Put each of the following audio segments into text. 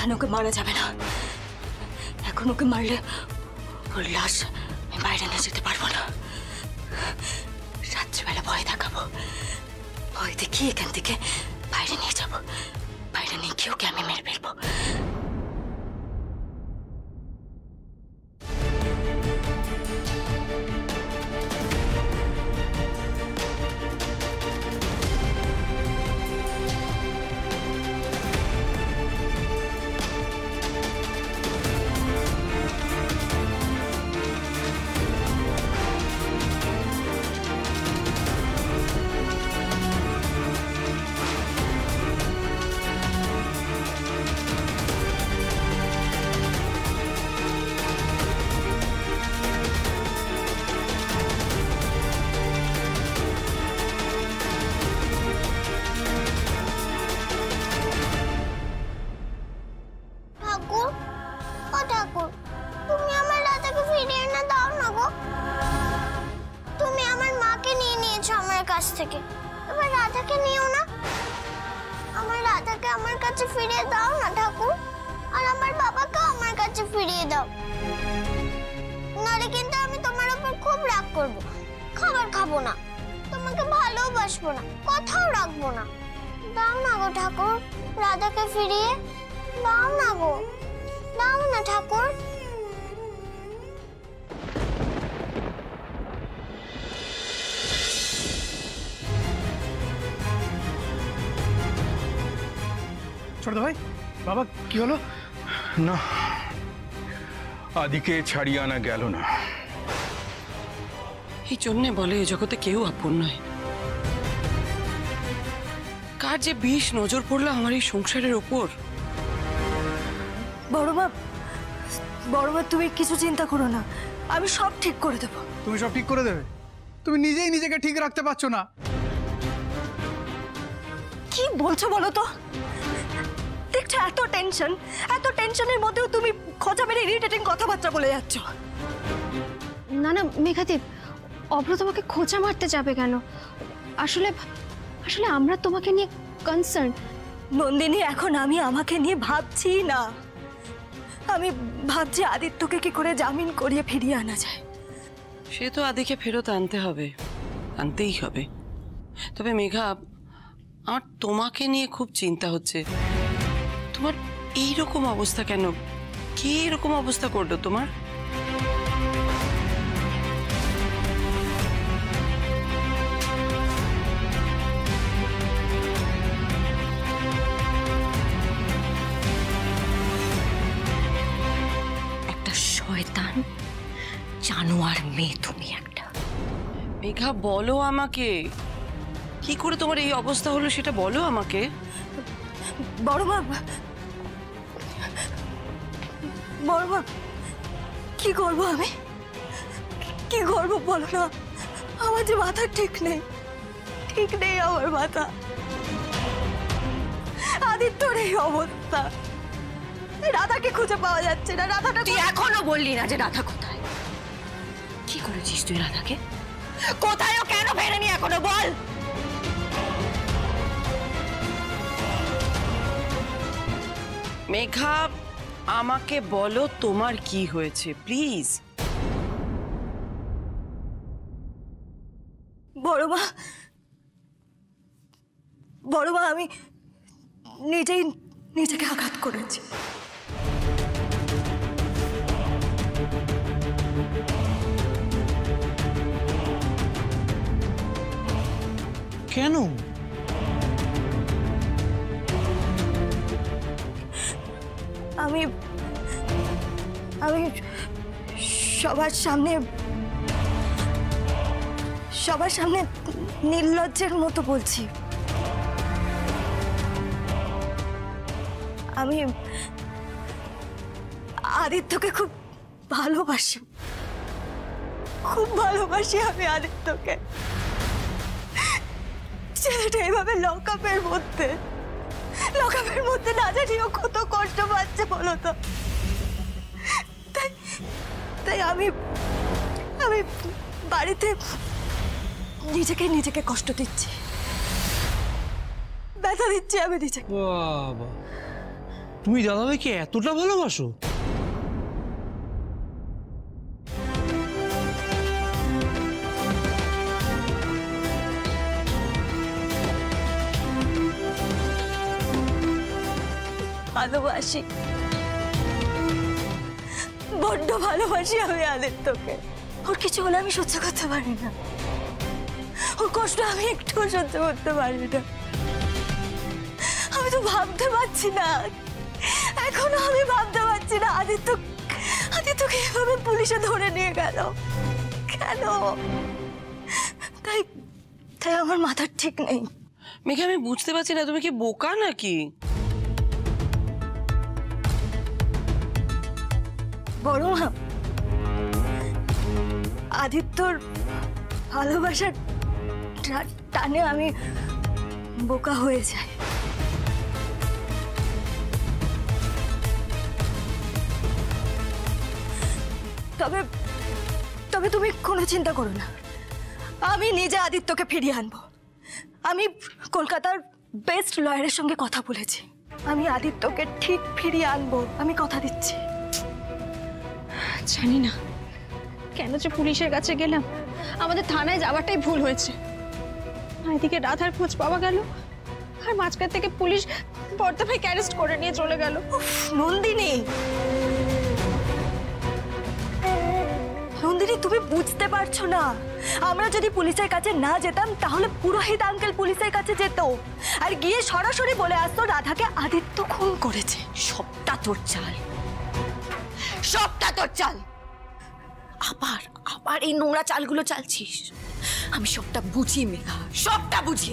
এখানে ওকে মারা যাবে না। এখন ওকে মারলে ওর লাশ আমি বাইরে নিয়ে যেতে পারবো না। রাত্রিবেলা ভয় দেখাবো, ভয় দেখিয়ে এখান থেকে বাইরে নিয়ে যাবো। বাইরে নিয়ে গিয়ে ওকে আমি মেরে ফেলবো। থেকে এবার রাধাকে নিও না। আমার রাধাকে আমার কাছে ফিরিয়ে দাও না ঠাকুর, আর আমার বাবাকে আমার কাছে ফিরিয়ে দাও। নালে কিন্তু আমি তোমার উপর খুব রাগ করব, খাবার খাবো না, তোমাকে ভালোবাসবো না, কথাও রাখবো না। দাও না গো ঠাকুর, রাধাকে ফিরিয়ে দাও না গো, দাও না ঠাকুর। ছোট ভাই, বাবা কি হলো? না, আদিকে ছাড়িয়ে আনা গেল না। এই জন্যে বলে এ জগতে কেউ আপন নয়। কার যে বিষ নজর পড়লো আমার এই সংসারের ওপর। বড় মা তুমি কিছু চিন্তা করো না, আমি সব ঠিক করে দেবো। তুমি সব ঠিক করে দেবে? তুমি নিজেই নিজেকে ঠিক রাখতে পারছো না। কি বলছো বলো তো? দেখছো এত টেনশনের মধ্যেও তুমি খোঁজা মেরে ইরিটেটিং কথাবার্তা বলে যাচ্ছ। না না মেঘাদীপ, অভ্র তোমাকে খোঁচা মারতে যাবে কেন? আসলে আসলে আমরা তোমাকে নিয়ে কনসার্ন। নন্দিনী, এখন আমি আমাকে নিয়ে ভাবছি না, আমি ভাবছি আদিত্যকে কি করে জামিন করিয়ে ফিরিয়ে আনা যায়। সে তো আদিকে ফেরত আনতে হবে, আনতেই হবে। তবে মেঘা, আমার তোমাকে নিয়ে খুব চিন্তা হচ্ছে। তোমার এইরকম অবস্থা কেন? কে এরকম অবস্থা করলো তোমার? একটা শয়তান জানোয়ার মেয়ে তুমি একটা। মেঘা, বলো আমাকে কি করে তোমার এই অবস্থা হলো, সেটা বলো আমাকে। বড় মা কি করবো আমি? কি করবো বলো না? আমার যে মাথা ঠিক নেই আমার মাথা। আদিত্যর এই অবস্থা, রাধাকে খুঁজে পাওয়া যাচ্ছে না। রাধাটা তুই এখনো বললি না যে রাধা কোথায়? কি করেছিস তুই রাধাকে? কোথায় ও কেন ফেরেনি এখনো বল। মেঘা, আমাকে বলো তোমার কি হয়েছে প্লিজ। বড় মা আমি নিজেই নিজেকে আঘাত করেছি। কেন? আমি সবার সামনে নির্লজ্জের মতো বলছি। আমি আদিত্যকে খুব ভালোবাসি আমি আদিত্যকে। ছেলেটা এভাবে লকআপের মধ্যে না জানিও কত কষ্ট পাচ্ছে বলো তো। তাই আমি বাড়িতে নিজেকে কষ্ট দিচ্ছি, ব্যথা দিচ্ছি আমি নিজেকে। তুমি দাদাভাইকে এতটা ভালোবাসো? ভালোবাসি, বড্ড ভালোবাসি আমি আদিত্যকে। ওর কিছু হলে আমি সহ্য করতে পারি না, ওর কষ্ট আমি একটুও সহ্য করতে পারি না। আমি তো ভাবতে পারছি না, এখনো আমি ভাবতে পারছি না আদিত্যকে এভাবে পুলিশে ধরে নিয়ে গেল কেন? তাই তাই আমার মাথার ঠিক নেই। মেঘা, আমি বুঝতে পারছি না, তুমি কি বোকা নাকি? বড় মা, আদিত্যর ভালোবাসার টানে আমি বোকা হয়ে যাই। তবে তবে তুমি কোনো চিন্তা করো না, আমি নিজে আদিত্যকে ফিরিয়ে আনবো। আমি কলকাতার বেস্ট লয়ারের সঙ্গে কথা বলেছি, আমি আদিত্যকে ঠিক ফিরিয়ে আনবো, আমি কথা দিচ্ছি। জানি না কেন যে পুলিশের কাছে গেলাম, আমাদের থানায় যাওয়াটাই ভুল হয়েছে। আর এদিকে রাধার খোঁজ পাওয়া গেল, আর মাঝখান থেকে পুলিশ বর্দা ভাইকে অ্যারেস্ট করে নিয়ে চলে গেল। নন্দিনী, নন্দিনী তুমি বুঝতে পারছো না, আমরা যদি পুলিশের কাছে না যেতাম তাহলে পুরোহিত আঙ্কেল পুলিশের কাছে যেত আর গিয়ে সরাসরি বলে আসতো রাধাকে আদিত্য খুন করেছে। সবটা তোর চাল, সবটা তোর চাল। আবার আবার এই নোংরা চালগুলো চালছিস। আমি সবটা বুঝি মেঘা, সবটা বুঝি।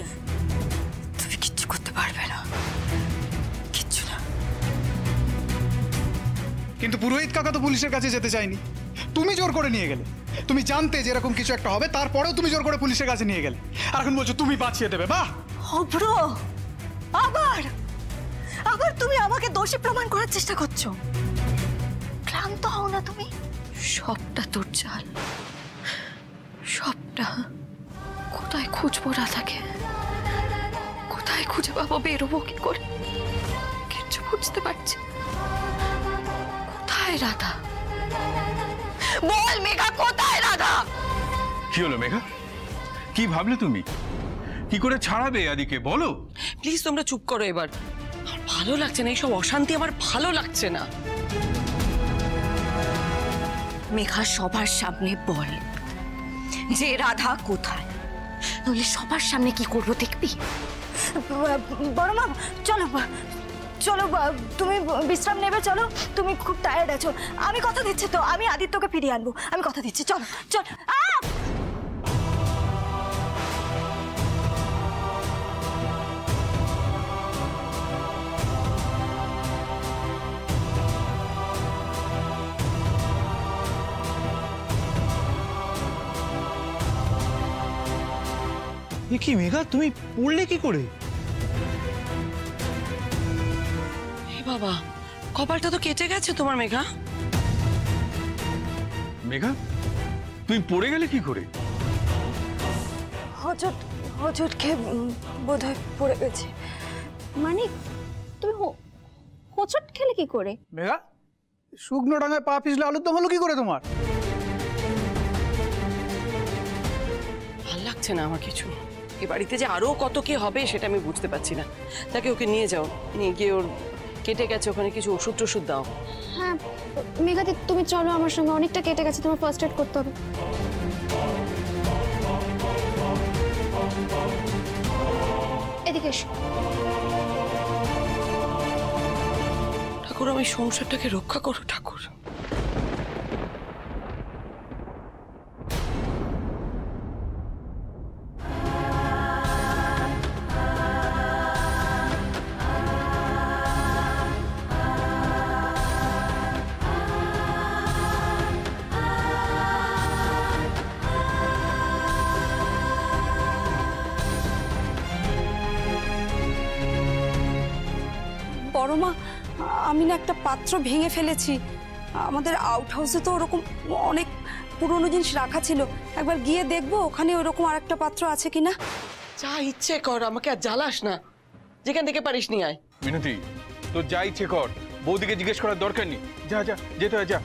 তুমি কিচ্ছু করতে পারবে না, কিচ্ছু না। কিন্তু পুরোহিত কাকা তো পুলিশের কাছে যেতে চায়নি, তুমি জোর করে নিয়ে গেলে। তুমি জানতে যে এরকম কিছু একটা হবে, তারপরেও তুমি জোর করে পুলিশের কাছে নিয়ে গেলে, আর এখন বলছো তুমি বাঁচিয়ে দেবে। বাহ! অভ্র, আবার আবার তুমি আমাকে দোষী প্রমাণ করার চেষ্টা করছো। ক্লান্ত হও না তুমি? সবটা তোর চাল, সবটা। কোথায় খুঁজবো রাধাকে, কোথায় খুঁজে পাবো, বেরোবো কি করে, কিচ্ছু বুঝতে পারছি না। কোথায় রাধা? বল মেঘা, কোথায় রাধা? কি হলো মেঘা, কি ভাবলে তুমি? কি করে ছাড়াবে আদিকে বলো? প্লিজ তোমরা চুপ করো এবার, আমার ভালো লাগছে না এইসব অশান্তি, আমার ভালো লাগছে না। মেঘা, সবার সামনে বল যে রাধা কোথায়, নইলে সবার সামনে কি করবো দেখবি। বড় মা, চলো চলো, তুমি বিশ্রাম নেবে, চলো। তুমি খুব টায়ার্ড আছো, আমি কথা দিচ্ছি তো, আমি আদিত্যকে ফিরিয়ে আনবো, আমি কথা দিচ্ছি। চলো চল। এ কি মেঘা, তুমি পড়লে কি করে? বাবা, কপালটা তো কেটে গেছে তোমার মেঘা। মেঘা, তুমি পড়ে গেলে কি করে? হজট খেয়ে বোধহয় পড়ে গেছে। মানে তুমি হোঁচট খেলে কি করে? মেঘা, শুকনো ডাঙায় পা পিছলে আলুর দম হলো কি করে তোমার? ভাল লাগছে না আমার কিছু। এ বাড়িতে যে আরো কত কি হবে সেটা আমি বুঝতে পারছি না। তাকে ওকে নিয়ে যাও, নিয়ে গিয়ে ওর কেটে গেছে ওখানে কিছু ওষুধ টষুধ দাও। হ্যাঁ মেঘাদি, তুমি চলো আমার সঙ্গে, অনেকটা কেটে গেছে, তোমার ফার্স্ট এড করতে হবে। এদিকে এসো। ঠাকুর, আমি সংসারটাকে রক্ষা করো ঠাকুর। বড় মা, আমি না একটা পাত্র ভেঙে ফেলেছি। আমাদের আউট হাউসে তো ওরকম অনেক পুরনো জিনিস রাখা ছিল, একবার গিয়ে দেখবো ওখানে ওরকম আরেকটা পাত্র আছে কিনা। যা ইচ্ছে কর, আমাকে আর জ্বালাস না, যেখান থেকে পারিস নিয়ে আয়। মিনতি, তোর যা ইচ্ছে কর, বৌদিকে জিজ্ঞেস করার দরকার নেই। যা যা, যেতে হয় যা।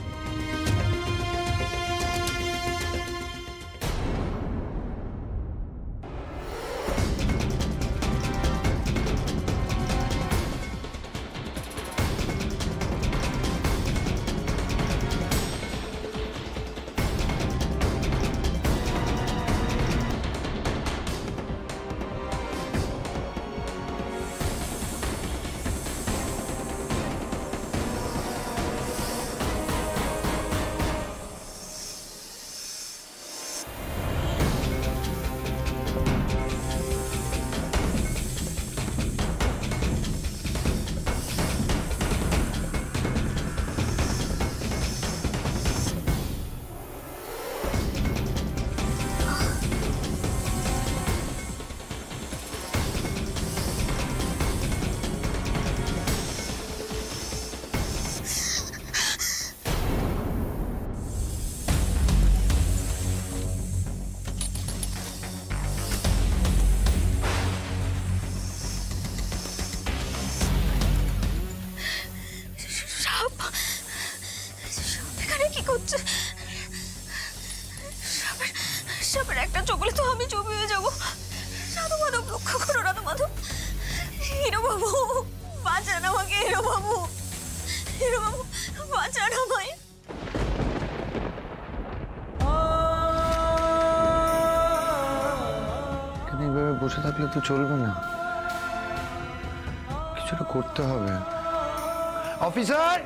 কি করছে? সাপের একটা চোখলে তো আমি চুপ হয়ে যাবো। রাধু মাধব, রক্ষা করো রাধু মাধব। হিরো বাবু বাঁচান আমাকে, হিরো বাবু, হিরো বাবু বাঁচান আমায়। এইভাবে বসে থাকলে তো চলবে না, কিছুটা করতে হবে। অফিসার,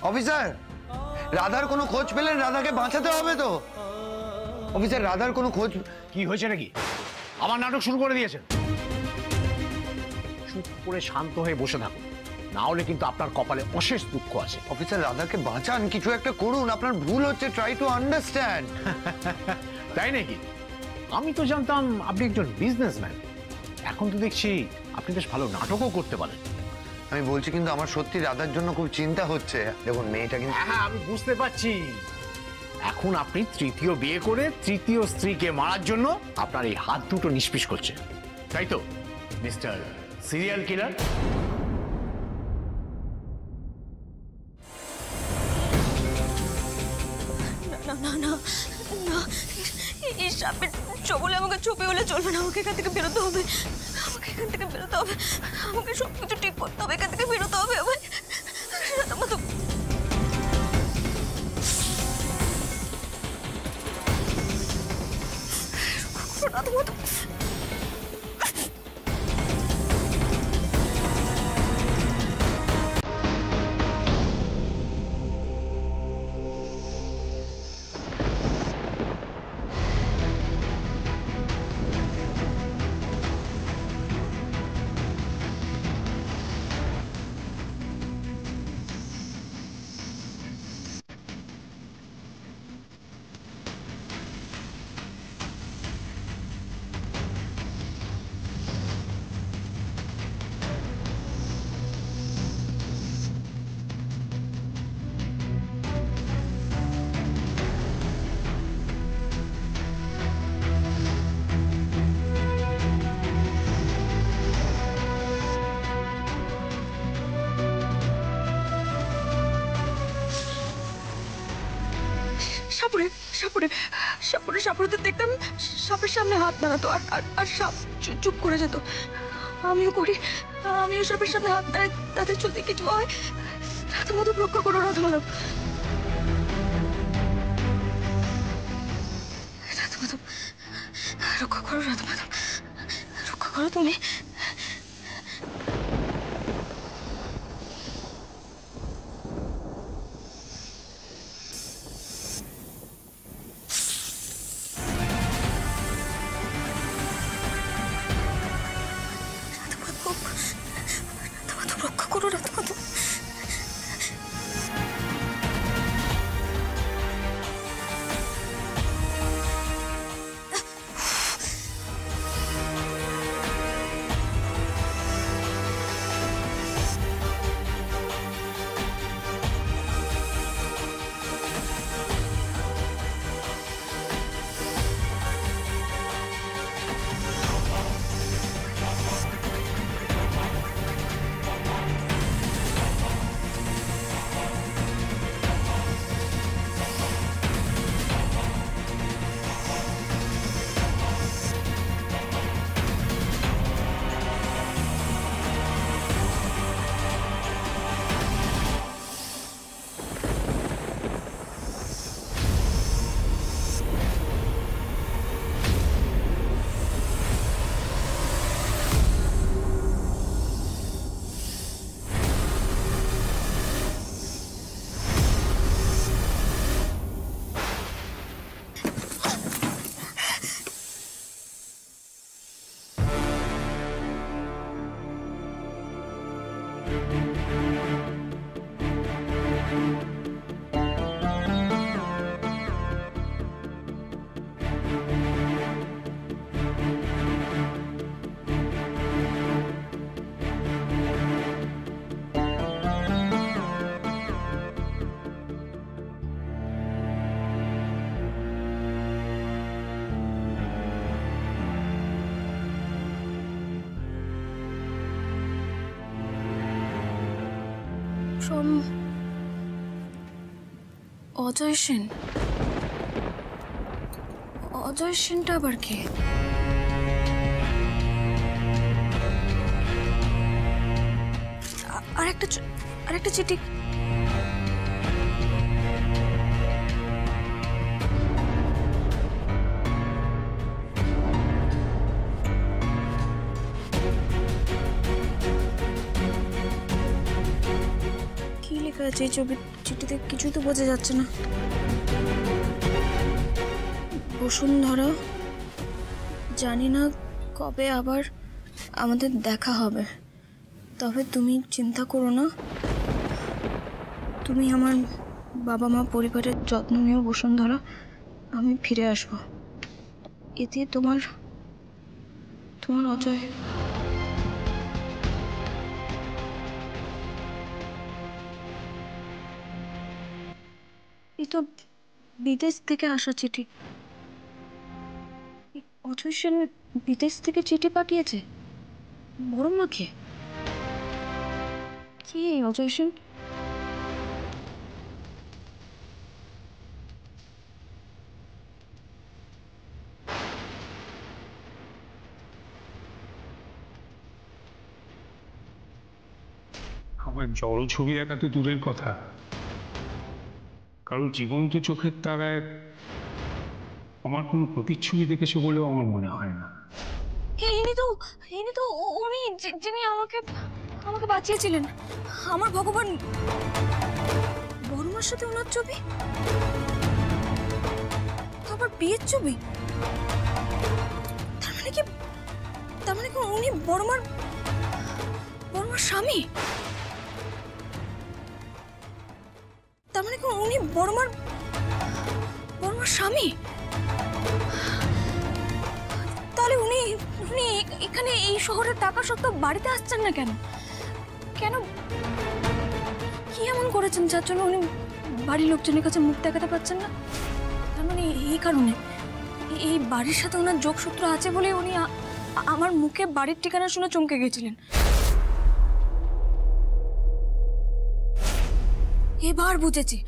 অফিসার, রাধার কোনো খোঁজ পেলেন? রাধাকে বাঁচাতে হবে তো। অফিসার, রাধার কোনো খোঁজ? কি হয়েছে নাকি? আবার নাটক শুরু করে দিয়েছেন? চুপ করে শান্ত হয়ে বসে থাকুন, না হলে কিন্তু আপনার কপালে অশেষ দুঃখ আছে। অফিসার, রাধাকে বাঁচান, কিছু একটা করুন, আপনার ভুল হচ্ছে, ট্রাই টু আন্ডারস্ট্যান্ড। তাই নাকি? আমি তো জানতাম আপনি একজন বিজনেসম্যান, এখন তো দেখছি আপনি বেশ ভালো নাটকও করতে পারেন। আমি বলছি, কিন্তু আমার সত্যি রাধার জন্য খুব চিন্তা হচ্ছে। দেখুন, মেয়েটা কিন্তু... হ্যাঁ, আমি বুঝতে পারছি। এখন আপনি তৃতীয় বিয়ে করে তৃতীয় স্ত্রীকে মারার জন্য আপনার এই হাত দুটো নিষ্পিস করছে, তাই তো মিস্টার সিরিয়াল কিলার? না না না না, এই সাপের চবলে আমাকে চোপে হলে চলবে না। আমাকে এখান থেকে বেরোতে হবে, আমাকে এখান থেকে বেরোতে হবে, আমাকে সবকিছু ঠিক করতে হবে, এখান থেকে বেরোতে হবে আমায়। রাধু মাধব, সাপুরে সাপুরে সাপুরে সাপুরে তো দেখতাম সাপের সামনে হাত নাড়াতো আর আর সাপ চুপ করে যেত। আমিও করি, আমিও সাপের সামনে হাত নাড়াই, তাদের যদি কিছু হয়। রাধু মাধব, রক্ষা করো রাধু মাধব, রাধু মাধব, রক্ষা করো রাধু মাধব, রক্ষা করো তুমি। রক্ষা করো রাধু মাধব। অজয় সেন। অজয় সেনটা আবার কে? আরেকটা চিঠি। কি লেখা আছে এই চিঠিতে? কিছুই তো বোঝা যাচ্ছে না। বসুন্ধরা, জানি না কবে আবার আমাদের দেখা হবে, তবে তুমি চিন্তা করো না। তুমি আমার বাবা মা পরিবারের যত্ন নিও বসুন্ধরা, আমি ফিরে আসবো। এতে তোমার অজয়। এই তো বিদেশ থেকে আসা চিঠি। অজয় সেন বিদেশ থেকে চিঠি পাঠিয়েছে বড় মাকে। কি অজয় সেন? আমার জল ছবি আঁকা তো দূরের কথা, কারণ জীবন্ত চোখের তারায় আমার কোনো প্রতিচ্ছবি দেখেছে বলেও আমার মনে হয় না। ইনি তো উনি যিনি আমাকে বাঁচিয়েছিলেন। আমার ভগবান, বড়মার সাথে ওনার ছবি, আবার বিয়ের ছবি। তার মানে কি উনি বড়মার স্বামী? তার মানে কি উনি বড়মার স্বামী? তাহলে উনি এখানে এই শহরে টাকা সত্ত্বেও বাড়িতে আসছেন না কেন? কি এমন করেছেন যার জন্য উনি বাড়ির লোকজনের কাছে মুখ দেখাতে পারছেন না? তার মানে এই কারণে, এই বাড়ির সাথে ওনার যোগসূত্র আছে বলে উনি আমার মুখে বাড়ির ঠিকানা শুনে চমকে গেছিলেন। এবার বুঝেছি,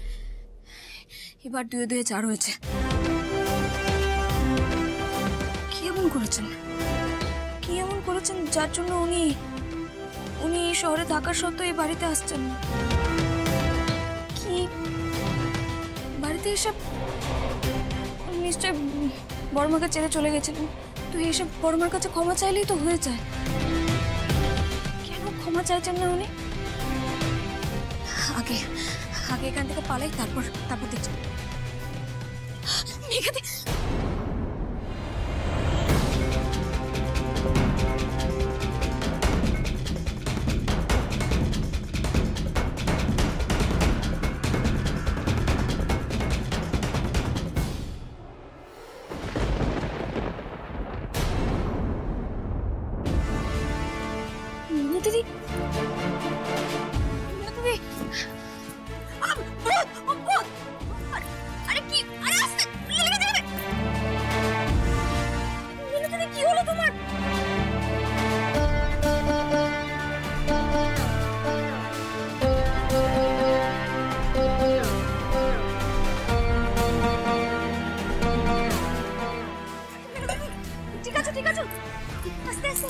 এবার 2 2 4 হয়েছে। কি এমন করেছেন যার জন্য উনি এই শহরে থাকার সত্ত্বেও এই বাড়িতে আসছেন না? কি বাড়িতে এসে নিশ্চয় বড়মাকে ছেড়ে চলে গেছিলেন, তো এসে বড়মার কাছে ক্ষমা চাইলেই তো হয়ে যায়। কেন ক্ষমা চাইছেন না উনি? আগে এখান থেকে পালাই, তারপর দেখছি। দিদি, আরে কি হলো তোমার? ঠিক আছে আস্তে আস্তে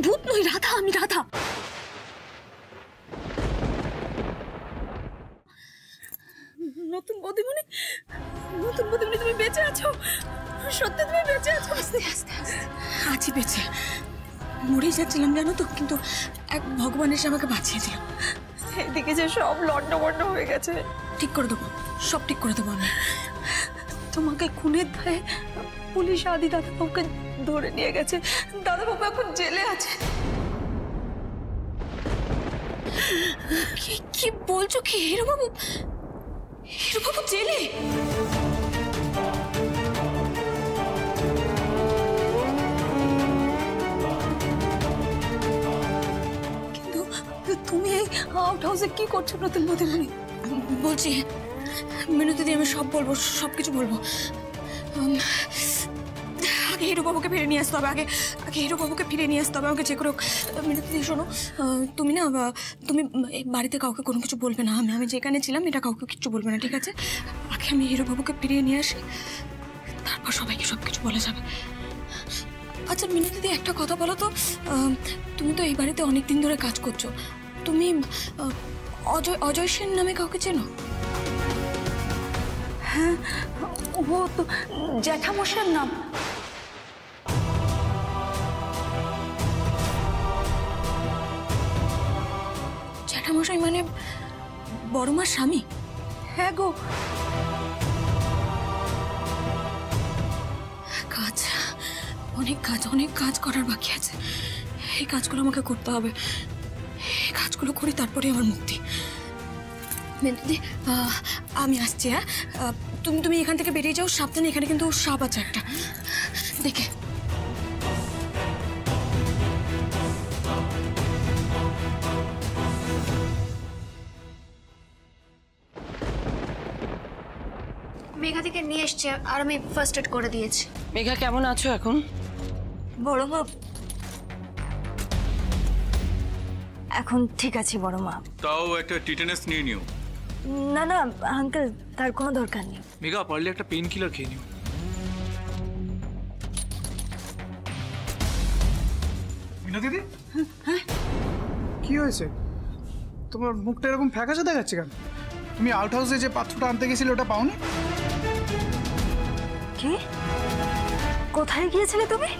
ভূত নই, রাধা, আমি রাধা। নতুন বৌদিমণি, তুমি বেঁচে আছো? সত্যি তুমি বেঁচে আছো? আস্তে আছি বেঁচে। মরেই যাচ্ছিলাম জানো তো, কিন্তু এক ভগবান এসে আমাকে বাঁচিয়ে দিল। এদিকে যে সব লন্ডভন্ড হয়ে গেছে, ঠিক করে দেবো, সব ঠিক করে দেবো আমি। তোমাকে খুনের দায়ে পুলিশ আদি দাদাবাবুকে ধরে নিয়ে গেছে। দাদাবাবু এখন জেলে আছে। কি বলছো? কি হিরোবাবু জেলে? কিন্তু তুমি এই আউট হাউসে কি করছো নতুন বৌদিমণি? বলছি মিনু দিদি, আমি সব বলবো, সবকিছু বলবো। আগে হিরো বাবুকে ফিরে নিয়ে আসতে হবে, আগে আগে হিরো বাবুকে ফিরে নিয়ে আসতে হবে আমাকে যে করে হোক। মিনতি দিদি শোনো, তুমি না তুমি এই বাড়িতে কাউকে কোনো কিছু বলবে না, আমি যেখানে ছিলাম এটা কাউকে কিচ্ছু বলবে না, ঠিক আছে? আগে আমি হিরো বাবুকে ফিরিয়ে নিয়ে আসি, তারপর সবাইকে সব কিছু বলা যাবে। আচ্ছা মিনতি দিদি একটা কথা বলো তো, তুমি তো এই বাড়িতে অনেক দিন ধরে কাজ করছো, তুমি অজয় সেন নামে কাউকে চেনো? হ্যাঁ, ও তো জ্যাঠামশার নাম। জ্যাঠামশাই মানে বড় মার স্বামী? হ্যাঁ গো। কাজ, অনেক কাজ করার বাকি আছে, এই কাজগুলো আমাকে করতে হবে, এই কাজগুলো করি তারপরে আমার মুক্তি। দিদি আমি আসছি, হ্যাঁ? তুমি এখান থেকে বেরিয়ে যাও, সাবধানে, এখানে কিন্তু সাপ আছে একটা, দেখে। মেঘা থেকে নিয়ে এসছে আর আমি ফার্স্ট এড করে দিয়েছি। মেঘা কেমন আছো এখন? বড় মা এখন ঠিক আছে বড় মা। তাও একটা টিটেনাস নিয়ে নিও। না না আঙ্কেল, তার কোনো দরকার নেই। মেঘা পারলে একটা পেন কিলার খেয়ে নিও। মিনা দিদি, কি হয়েছে? তোমার মুখটা এরকম ফ্যাকাশে দেখাচ্ছে কেন? তুমি আউট হাউসে যে পাত্রটা আনতে গেছিলে ওটা পাওনি? কি? কোথায় গিয়েছিলে তুমি?